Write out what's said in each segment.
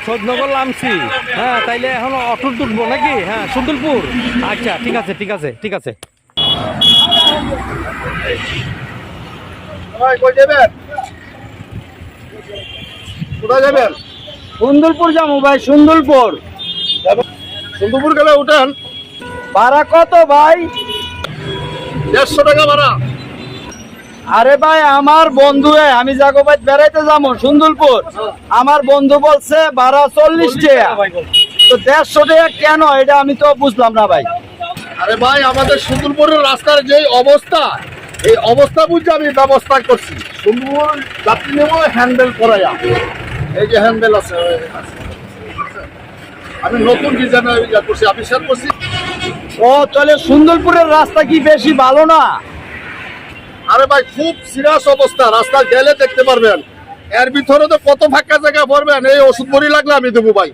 সৈয়দনগর নামছি। হ্যাঁ, তাইলে এখন অটো তুলবো নাকি? হ্যাঁ, সুন্দরপুর। আচ্ছা, ঠিক আছে ঠিক আছে ঠিক আছে। কোথায় যাবেন? সুন্দরপুর যাবো ভাই, সুন্দরপুর। সুন্দরপুর গেলে উঠেন, ভাড়া কত ভাই? 150 টাকা ভাড়া। আরে ভাই আমার বন্ধু, আমি জাগোবাদ বেড়াইতে যাবো সুন্দরপুর। আমার বন্ধু বলছে ভাড়া 40 টাকা, তো 150 টাকা কেন, এটা আমি তো বুঝলাম না ভাই। আরে ভাই, আমাদের সুন্দরপুরের রাস্তার যে অবস্থা, এই অবস্থা বুঝে আমি ব্যবস্থা করছি। সুন্দরপুর যাত্রী নেব হ্যান্ডেল করাইয়া, এই যে হ্যান্ডেল আছে, আমি নতুন ডিজাইন করছি, আবিষ্কার করছি। ও তাহলে সুন্দরপুরের রাস্তা কি বেশি ভালো না? আরে ভাই, খুব সিরিয়াস অবস্থা, রাস্তা গেলে দেখতে পারবেন। এর ভিতরে তো কত ফাঁকা জায়গা পড়বেন, এই ওষুধ বড়ি লাগলে আমি দেবো ভাই।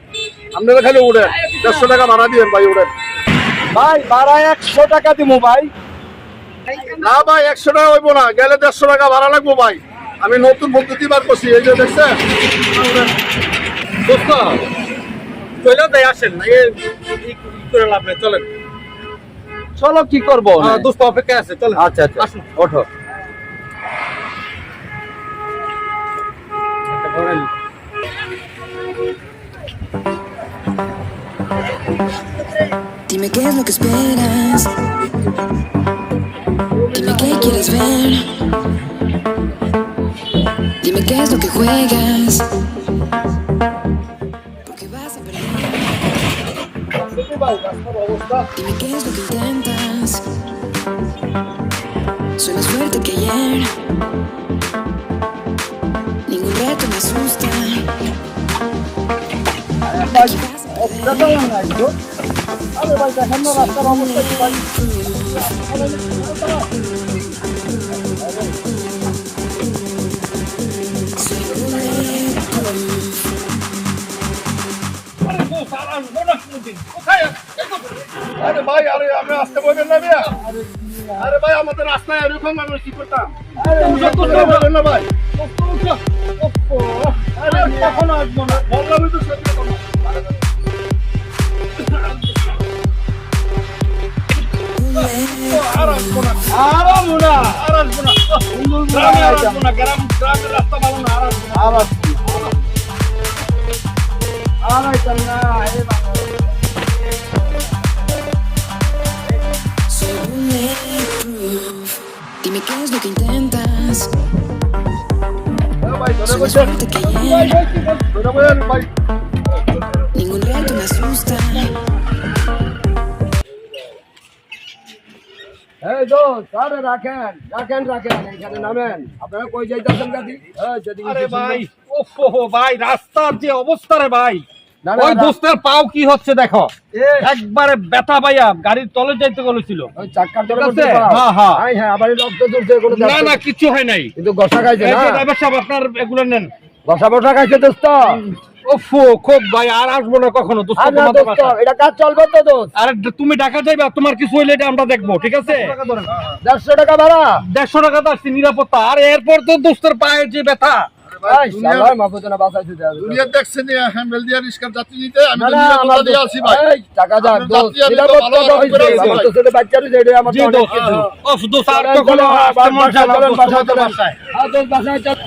আপনারা খালি উঠেন, 150 টাকা ভাড়া দিবেন ভাই, উঠেন। ভাই ভাড়া 100 টাকা দিব ভাই। না ভাই, 100 টাকা হইব না, গেলে 150 টাকা ভাড়া লাগবো ভাই। আমি নতুন পদ্ধতি বার করছি, এই যে দেখছেন। চলে যাই, আসেন করে লাভ নেই, চলেন। চলো কি করবো, দোস্ত অপেক্ষা আছে, চলেন। আচ্ছা আচ্ছা, আসুন। ওঠো। Dime qué es lo que esperas. Dime qué quieres ver. Dime qué es lo que juegas. Porque vas a perder. Dime qué es lo que intentas. Soy más fuerte que ayer. Ningún reto me asusta. Aquí vas a perder. আরে ভাই দেখেন না রাস্তার অবস্থা কি ভাই। আরে ভাই, আরে আমি আসতে বলবেন না ভাইয়া। আরে ভাই, আমাদের রাস্তায় এরকম আমি কি করতাম? বলবেন না ভাই। আরে কখন আসবো না, বললামই তো সত্যি কথা। আর আসবো না, আর আসবো না, আর আসবো না। গ্রামে আর আসবো না, গ্রামের রাস্তা ভালো না, আর আসবো না। আর আসবো না, আর আইতাম না। এ বাবা। Soy bulletproof. Dime qué es lo que intentas. ভাই, ধরে Soy más বসেন। fuerte que ayer. ধরে বসেন ভাই। Ningún reto me asusta. এই দোস্ত, আরে রাখেন রাখেন রাখেন, এখানে নামেন। আপনারা কই যাইতেছেন গাড়ি? যদি আরে ভাই, ওহো ভাই, রাস্তার যে অবস্থা রে ভাই, না, না, ওই না। দোস্তের পাও কি হচ্ছে দেখো, এ, একবারে ব্যথা পাইয়া গাড়ির তলে যাইতে বলেছিল। ওই চাক্কার ধরে ঠিক বসে আছে? পাও। হ্যাঁ, হ্যাঁ। হ্যাঁ, হ্যাঁ, আবার এই রক্ত তুলছে কোনো না না, কিছু হয় নাই। কিন্তু গসা খাইছে এই না, যে ড্রাইভার সাহেব, আপনার এগুলো নেন। গসা বসা খাইছে দোস্ত। ওফো, খুব ভাই, আর আসবো না কখনো দোস্ত আর না তোমাদের দোস্ত, বাসায়। এটা কাজ চলবে তো দোস্ত। আরে তুমি ঢাকা যাইবা, তোমার কিছু হইলে এটা আমরা দেখবো, ঠিক আছে? 150 টাকা ভাড়া। 150 টাকা তো আসছে নিরাপত্তা, আর এরপর তো দোস্তের পায়ের যে ব্যথা। ভাই শালা মাহফুজনা বাঁচাইতে দেয়া। দুনিয়া দেখছেন হ্যান্ডেল দিয়ে রিস্কার যাত্রী নিতে, আমি না তো না, নিরাপত্তা আমার দিয়ে আসি ভাই। এই টাকা যান আপনার দোস্ত, যাত্রী আমি তো নিরাপত্তা ভালো তো আছি হইছে। ভাই। আমার তো ছেলে বাচ্চারই যেটা আমার জি তো অনেক দোস্ত, কিছু। ওফ দোস্ত, আর চলেন, কখনো চলেন, আসতে মন চায় না চলেন, দোস্ত, বাসায় তোমাদের চলেন। বাসায়। হ্যাঁ দোস্ত, বাসায় চল।